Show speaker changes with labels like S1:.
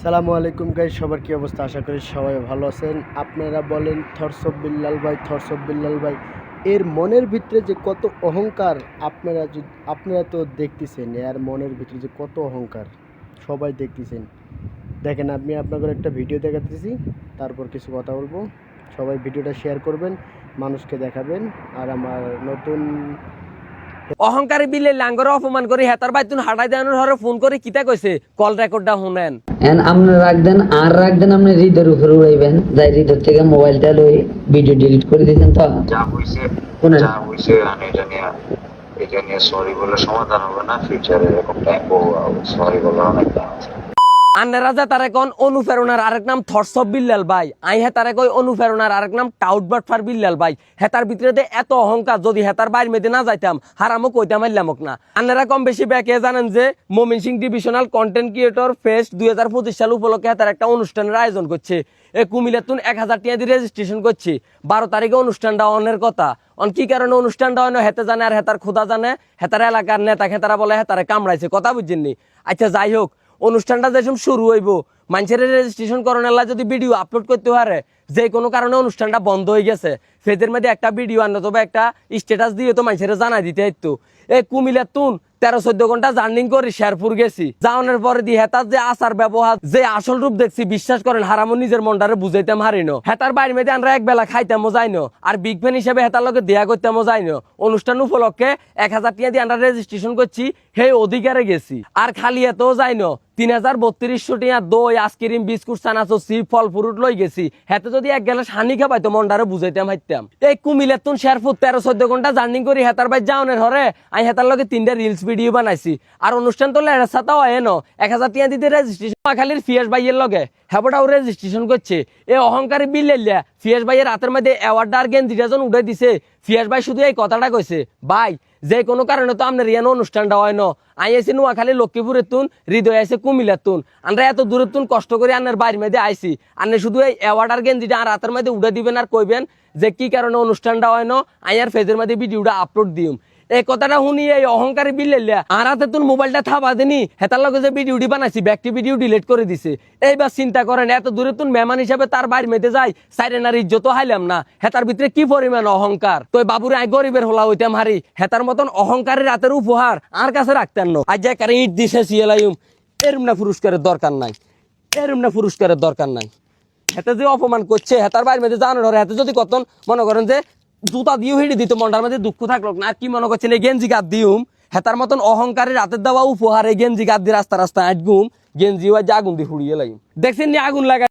S1: সালামু আলাইকুম গাইস, সবার কি অবস্থা? আশা করি সবাই ভালো আছেন। আপনারা বলেন থরসব বিল্লাল ভাই, থরসব বিল্লাল ভাই এর মনের ভিতরে যে কত অহংকার আপনারা তো দেখতেছেন। এর মনের ভিতরে যে কত অহংকার সবাই দেখতেছেন। দেখেন, আমি আপনাদের একটা ভিডিও দেখাতেছি, তারপর কিছু কথা বলবো। সবাই ভিডিওটা শেয়ার করবেন, মানুষকে দেখাবেন। আর আমার নতুন
S2: অহংকারী বিলে লাঙ্গরে অপমান করে হেতার বাইতুন হাঁটাই দেওয়ানোর হরে ফোন করে কিতা কইছে কল রেকর্ডটা শুনেন।
S3: এন আপনি রাখদেন আর রাখদেন আপনি হৃদয়ের উপরে উড়াইবেন, যাই হৃদয় থেকে মোবাইলটা লই ভিডিও ডিলিট করে দিয়েছেন। তো
S4: যা হইছে
S3: শুনেন,
S4: যা হইছে আমি এটা নিয়ে সরি বলে সমাধান হবে না। ফিউচারে এরকম টাইম সরি বলে অনেক দাম আছে।
S2: আন্নারা যা তারে কোন অনুপ্রেরণার আরেক নাম থরসব বিল্লাল ভাই, আই হেতারে কই অনুপ্রেরণার আরেক নাম টাউট বাটফার বিল্লাল ভাই। হেতার ভিতরে দে এত অহংকার, যদি হেতার বাইর মেদে না যাইতাম হারামও কইতাম মারলামক না। আন্নারা কম বেশি ব্যাকে জানেন যে Mymensingh divisional content creator fest 2025 সাল উপলক্ষে হেতার একটা অনুষ্ঠানের আয়োজন করছে। কুমিল্লাতুন 1000 টিয়া দিয়ে রেজিস্ট্রেশন করছি। 12 তারিখে অনুষ্ঠানটা অনের কথা। অন কি কারণে অনুষ্ঠানটা অন্য হেতে জানে আর হেতার খোদা জানে। হেতার এলাকার নেতা খেতারা বলে হেতারে কামড়াইছে, কথা বুঝছেননি? আচ্ছা যাই হোক, অনুষ্ঠানটা যেসব শুরু হইব, মানুষের রেজিস্ট্রেশন করানোর যদি ভিডিও আপলোড করতে পারে, যে কোনো কারণে অনুষ্ঠানটা বন্ধ হয়ে গেছে, ফেজের মধ্যে একটা ভিডিও আনতো তবে একটা স্ট্যাটাস দিয়ে তো মানুষের জানাই দিতে হইতো। কুমিল্লার তুন 13-14 ঘন্টা জার্নিং করে শেরপুর গেছি। যাওয়ানোর পরে দিয়ে হেতার যে আচার ব্যবহার, যে আসল রূপ দেখছি, বিশ্বাস করেন হারামো নিজের মনটারে বুঝাইতাম হারিনো। হেতার বাইরে মেয়েদের আমরা এক বেলা খাইতামও যাইনো, আর বিগ ফ্যান হিসেবে হেতার লোকে দেয়া করতামও যাইনো। অনুষ্ঠান উপলক্ষে 1000 টিয়া দিয়ে আমরা রেজিস্ট্রেশন করছি, হে অধিকারে গেছি। আর খালি এতও যাইনো, 3300 টিয়া দই, আইসক্রিম, বিস্কুট, চানাচুর, চিপ, ফল ফ্রুট লই গেছি। হেতে যদি এক গ্লাস হানি খাবাইতো মনটারে বুঝাইতাম হাইতাম। কুমিল্লার তুন শেরপুর 13-14 ঘন্টা জার্নি করি হেতার বাই যাওনের হরে আমি হেতার লগে 3টা রিলস ভিডিও বানাইছি। আর অনুষ্ঠান তো লেড়ার সাথেও এনো 1000 টিয়া দিতে রেজিস্ট্রেশন খালির ফিয়াস ভাইয়ের লগে হেবটাও রেজিস্ট্রেশন করছে। অহংকারী বিল্লাইয়া ফিয়াস ভাইয়ের হাতের মধ্যে অ্যাওয়ার্ড আর গেঞ্জিটা জন উঠে দিছে। ফিয়াস ভাই শুধু এই কথাটা কইছে, ভাই যে কোনো কারণে তো আপনার ইয়ানো অনুষ্ঠানটা হয় না। আই আইসি নোয়াখালী লক্ষ্মীপুরের তুন, হৃদয় আইসে কুমিল্লার তুন। আমরা এত দূরের তুন কষ্ট করে আন্নার বাইরের মধ্যে আইসি। আন্নে শুধু এই অ্যাওয়ার্ড আর গেঞ্জিটা আর হাতের মধ্যে উঠে দিবেন আর কইবেন যে কি কারণে অনুষ্ঠানটা হয় না, আইয়ার ফেজের মধ্যে ভিডিওটা আপলোড দিম। এই কথাটা শুনি এই অহংকারী বিল্লাইয়া আর হাতে তুন মোবাইলটা থাবা দিনি, হেতার লগে যে ভিডিওটি বানাইছি ব্যাকটি ভিডিও ডিলিট করে দিছে। এইবার চিন্তা করেন, এত দূরে তুন মেহমান হিসাবে তার বাইর মেতে যাই, সাইরেনার ইজ্জত হাইলাম না। হেতার ভিতরে কি পরিমাণ অহংকার! তো বাবুরে আই গরিবের হলা হইতাম হারি, হেতার মতন অহংকারী রাতের উপহার আর কাছে রাখতেন না। আজ এক ইট দিছে সিয়েলাইম, এরম না পুরস্কারের দরকার নাই, এরম না পুরস্কারের দরকার নাই। হেতে যে অপমান করছে হেতার বাইর মেতে জানার হরে, হেতে যদি কতন মনে করেন যে জুতা দিয়েও হিড়ি দিত, মনটার মধ্যে দুঃখ থাকলো না। আর কি মনে করছেন এই গেঞ্জি গাদ দিউম? হেতার মতন অহংকারী রাতের দেওয়া উপহার এই গেঞ্জি গাদ দিয়ে রাস্তা রাস্তা আটগুম, গেঞ্জি ওয়াজ আগুন দিয়ে ফুড়িয়ে লাগি। দেখছেন নি আগুন লাগা।